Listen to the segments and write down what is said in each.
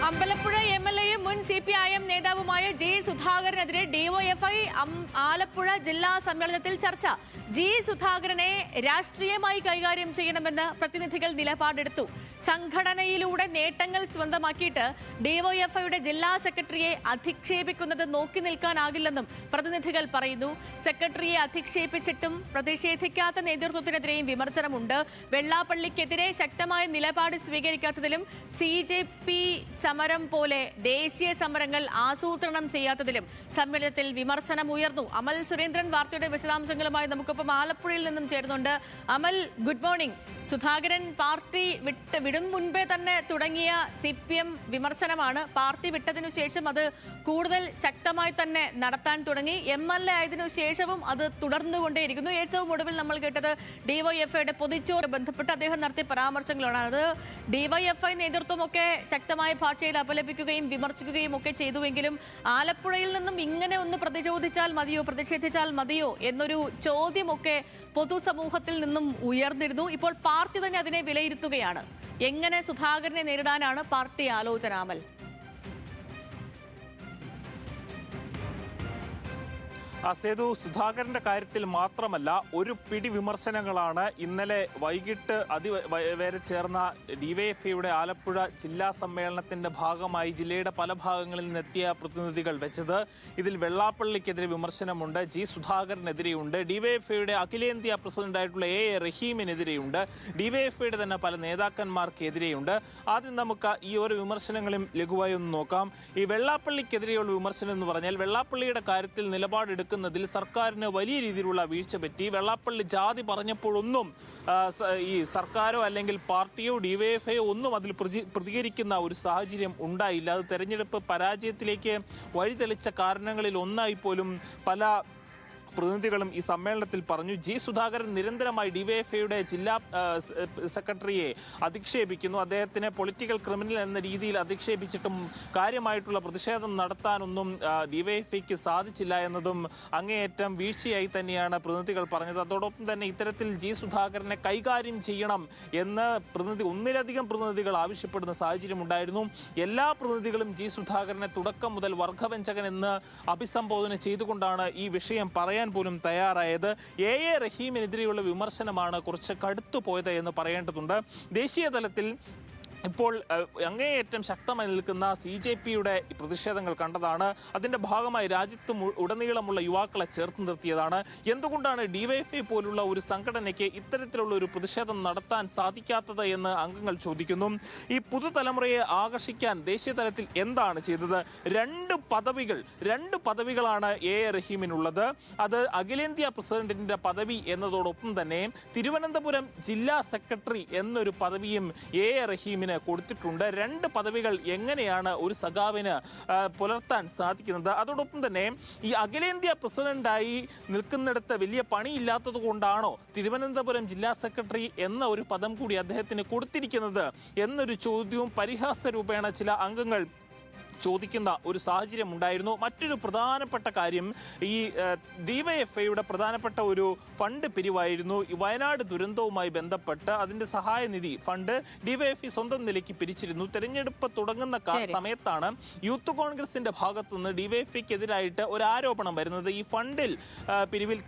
അമ്പലപ്പുഴ എംഎൽഎയും മുൻ സിപിഐഎം നേതാവുമായ G സുധാകരനെതിരെ DYFI Alappuzha ജില്ലാ സമ്മേളനത്തിൽ ചർച്ച. ജി സുധാകരനെ രാഷ്ട്രീയമായി കൈകാര്യം ചെയ്യണമെന്ന് പ്രതിനിധികൾ നിലപാടെടുത്തു. സംഘടനയിലൂടെ നേട്ടങ്ങൾ സ്വന്തമാക്കിയിട്ട് ഡിവൈഎഫ്ഐയുടെ ജില്ലാ സെക്രട്ടറിയെ അധിക്ഷേപിക്കുന്നത് നോക്കി നിൽക്കാനാകില്ലെന്നും പ്രതിനിധികൾ പറയുന്നു. സെക്രട്ടറിയെ അധിക്ഷേപിച്ചിട്ടും പ്രതിഷേധിക്കാത്ത നേതൃത്വത്തിനെതിരെയും വിമർശനമുണ്ട്. വെള്ളാപ്പള്ളിക്കെതിരെ ശക്തമായ നിലപാട് സ്വീകരിക്കാത്തതിലും CJP സമരം പോലെ ദേശീയ സമരങ്ങൾ ആസൂത്രണം ചെയ്യാത്തതിലും സമ്മേളനത്തിൽ വിമർശനം ഉയർന്നു. അമൽ സുരേന്ദ്രൻ വാർത്തയുടെ വിശദാംശങ്ങളുമായി നമുക്കൊപ്പം ആലപ്പുഴയിൽ നിന്നും ചേരുന്നുണ്ട്. അമൽ, ഗുഡ് മോർണിംഗ്. സുധാകരൻ പാർട്ടി വിടും മുൻപേ തന്നെ തുടങ്ങിയ CPM വിമർശനമാണ്. പാർട്ടി വിട്ടതിനു ശേഷം അത് കൂടുതൽ ശക്തമായി തന്നെ നടത്താൻ തുടങ്ങി. MLA ആയതിനു ശേഷവും അത് തുടർന്നുകൊണ്ടേയിരിക്കുന്നു. ഏറ്റവും ഒടുവിൽ നമ്മൾ കേട്ടത് ഡിവൈഎഫ്ഐയുടെ പൊതിച്ചോറ് ബന്ധപ്പെട്ട് അദ്ദേഹം നടത്തിയ പരാമർശങ്ങളാണ്. അത് ഡിവൈഎഫ്ഐ നേതൃത്വമൊക്കെ ശക്തമായ ഭാഷയിൽ അപലപിക്കുകയും വിമർശിക്കുകയും ഒക്കെ ചെയ്തുവെങ്കിലും ആലപ്പുഴയിൽ നിന്നും ഇങ്ങനെ ഒന്ന് പ്രതിഷേധിച്ചാൽ മതിയോ എന്നൊരു ചോദ്യമൊക്കെ പൊതുസമൂഹത്തിൽ നിന്നും ഉയർന്നിരുന്നു. ഇപ്പോൾ പാർട്ടി തന്നെ അതിനെ വിലയിരുത്തുകയാണ്. എങ്ങനെ സുധാകരനെ നേരിടാനാണ് പാർട്ടി ആലോചന? അമൽ, സേതു, സുധാകരന്റെ കാര്യത്തിൽ മാത്രമല്ല ഒരു പിടി വിമർശനങ്ങളാണ് ഇന്നലെ വൈകിട്ട് വരെ ചേർന്ന ഡിവൈഎഫ്ഐയുടെ ആലപ്പുഴ ജില്ലാ സമ്മേളനത്തിന്റെ ഭാഗമായി ജില്ലയുടെ പല ഭാഗങ്ങളിൽ നിന്നെത്തിയ പ്രതിനിധികൾ വെച്ചത്. ഇതിൽ വെള്ളാപ്പള്ളിക്കെതിരെ വിമർശനമുണ്ട്, ജി സുധാകരനെതിരെയുണ്ട്, ഡിവൈഎഫ്ഐയുടെ അഖിലേന്ത്യാ പ്രസിഡന്റായിട്ടുള്ള A റഹീമിനെതിരെയുണ്ട്, ഡിവൈഎഫ്ഐയുടെ തന്നെ പല നേതാക്കന്മാർക്കെതിരെയുണ്ട്. ആദ്യം നമുക്ക് ഈ ഓരോ വിമർശനങ്ങളും ലഘുവായി ഒന്ന് നോക്കാം. ഈ വെള്ളാപ്പള്ളിക്കെതിരെയുള്ള വിമർശനം എന്ന് പറഞ്ഞാൽ വെള്ളാപ്പള്ളിയുടെ കാര്യത്തിൽ നിലപാടെടുക്കുന്നതിൽ സർക്കാരിന് വലിയ രീതിയിലുള്ള വീഴ്ച പറ്റി. വെള്ളാപ്പള്ളി ജാതി പറഞ്ഞപ്പോഴൊന്നും ഈ സർക്കാരോ അല്ലെങ്കിൽ പാർട്ടിയോ ഡിവൈഎഫ്ഐയോ ഒന്നും അതിൽ പ്രതികരിക്കുന്ന ഒരു സാഹചര്യം ഉണ്ടായില്ല. അത് തെരഞ്ഞെടുപ്പ് പരാജയത്തിലേക്ക് വഴിതെളിച്ച കാരണങ്ങളിൽ ഒന്നായി പോലും പല പ്രതിനിധികളും ഈ സമ്മേളനത്തിൽ പറഞ്ഞു. ജി സുധാകരൻ നിരന്തരമായി ഡിവൈഎഫ്ഐയുടെ ജില്ലാ സെക്രട്ടറിയെ അധിക്ഷേപിക്കുന്നു. അദ്ദേഹത്തിനെ പൊളിറ്റിക്കൽ ക്രിമിനൽ എന്ന രീതിയിൽ അധിക്ഷേപിച്ചിട്ടും കാര്യമായിട്ടുള്ള പ്രതിഷേധം നടത്താനൊന്നും ഡിവൈഎഫ്ഐക്ക് സാധിച്ചില്ല എന്നതും അങ്ങേയറ്റം വീഴ്ചയായി തന്നെയാണ് പ്രതിനിധികൾ പറഞ്ഞത്. അതോടൊപ്പം തന്നെ ഇത്തരത്തിൽ ജി സുധാകരനെ കൈകാര്യം ചെയ്യണം എന്ന് ഒന്നിലധികം പ്രതിനിധികൾ ആവശ്യപ്പെടുന്ന സാഹചര്യം ഉണ്ടായിരുന്നു. എല്ലാ പ്രതിനിധികളും ജി സുധാകരനെ തുടക്കം മുതൽ വർഗവഞ്ചകൻ എന്ന് അഭിസംബോധന ചെയ്തുകൊണ്ടാണ് ഈ വിഷയം പറയാൻ പോലും തയ്യാറായത്. A റഹീമിനെതിരെയുള്ള വിമർശനമാണ് കുറച്ച് കടുത്തുപോയത് എന്ന് പറയേണ്ടതുണ്ട്. ദേശീയ തലത്തിൽ ഇപ്പോൾ അങ്ങേയറ്റം ശക്തമായി നിൽക്കുന്ന CJPയുടെ പ്രതിഷേധങ്ങൾ കണ്ടതാണ്. അതിന്റെ ഭാഗമായി രാജ്യത്ത് ഉടനീളമുള്ള യുവാക്കളെ ചേർത്ത് നിർത്തിയതാണ്. എന്തുകൊണ്ടാണ് ഡിവൈഎഫ്ഐ പോലുള്ള ഒരു സംഘടനയ്ക്ക് ഇത്തരത്തിലുള്ള ഒരു പ്രതിഷേധം നടത്താൻ സാധിക്കാത്തത് എന്ന് അംഗങ്ങൾ ചോദിക്കുന്നു. ഈ പുതുതലമുറയെ ആകർഷിക്കാൻ ദേശീയ തലത്തിൽ എന്താണ് ചെയ്തത്? രണ്ട് പദവികളാണ് A റഹീമിനുള്ളത്. അത് അഖിലേന്ത്യാ പ്രസിഡന്റിന്റെ പദവി എന്നതോടൊപ്പം തന്നെ തിരുവനന്തപുരം ജില്ലാ സെക്രട്ടറി എന്നൊരു പദവിയും A റഹീമിന് കൊടുത്തിട്ടുണ്ട്. രണ്ട് പദവികൾ എങ്ങനെയാണ് ഒരു സഖാവിന് പുലർത്താൻ സാധിക്കുന്നത്? അതോടൊപ്പം തന്നെ ഈ അഖിലേന്ത്യാ പ്രസിഡന്റായി നിൽക്കുന്നിടത്ത് വലിയ പണിയില്ലാത്തത് കൊണ്ടാണോ തിരുവനന്തപുരം ജില്ലാ സെക്രട്ടറി എന്ന ഒരു പദം കൂടി അദ്ദേഹത്തിന് കൊടുത്തിരിക്കുന്നത് എന്നൊരു ചോദ്യവും പരിഹാസ രൂപേണ ചില അംഗങ്ങൾ ചോദിക്കുന്ന ഒരു സാഹചര്യം ഉണ്ടായിരുന്നു. മറ്റൊരു പ്രധാനപ്പെട്ട കാര്യം ഈ ഡിവൈഎഫ്ഐയുടെ പ്രധാനപ്പെട്ട ഒരു ഫണ്ട് പിരിവായിരുന്നു. ഈ വയനാട് ദുരന്തവുമായി ബന്ധപ്പെട്ട് അതിന്റെ സഹായനിധി ഫണ്ട് ഡിവൈഎഫ്ഐ സ്വന്തം നിലയ്ക്ക് പിരിച്ചിരുന്നു. തെരഞ്ഞെടുപ്പ് തുടങ്ങുന്ന സമയത്താണ് യൂത്ത് കോൺഗ്രസിന്റെ ഭാഗത്തു നിന്ന് ഡിവൈഎഫ്ഐക്കെതിരായിട്ട് ഒരു ആരോപണം വരുന്നത്. ഈ ഫണ്ടിൽ പിരിവിൽ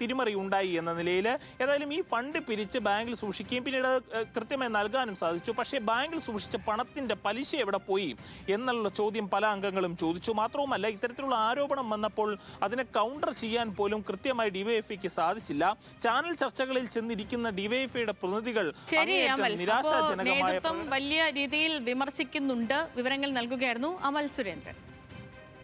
തിരിമറി ഉണ്ടായി എന്ന നിലയിൽ. ഏതായാലും ഈ ഫണ്ട് പിരിച്ച് ബാങ്കിൽ സൂക്ഷിക്കുകയും പിന്നീട് കൃത്യമായി നൽകാനും സാധിച്ചു. പക്ഷേ ബാങ്കിൽ സൂക്ഷിച്ച പണത്തിന്റെ പലിശ എവിടെ പോയി എന്നുള്ള ചോദ്യം പല അംഗങ്ങളും ചോദിച്ചു. മാത്രവുമല്ല, ഇത്തരത്തിലുള്ള ആരോപണം വന്നപ്പോൾ അതിനെ കൗണ്ടർ ചെയ്യാൻ പോലും കൃത്യമായി ഡിവൈഎഫ്ഐക്ക് സാധിച്ചില്ല. ചാനൽ ചർച്ചകളിൽ ചെന്നിരിക്കുന്ന ഡിവൈഎഫ്ഐയുടെ പ്രതിനിധികൾ നിരാശാജനകമായ വലിയ രീതിയിൽ വിമർശിക്കുന്നുണ്ട്. വിവരങ്ങൾ നൽകുകയായിരുന്നു അമൽ സുരേന്ദ്രൻ.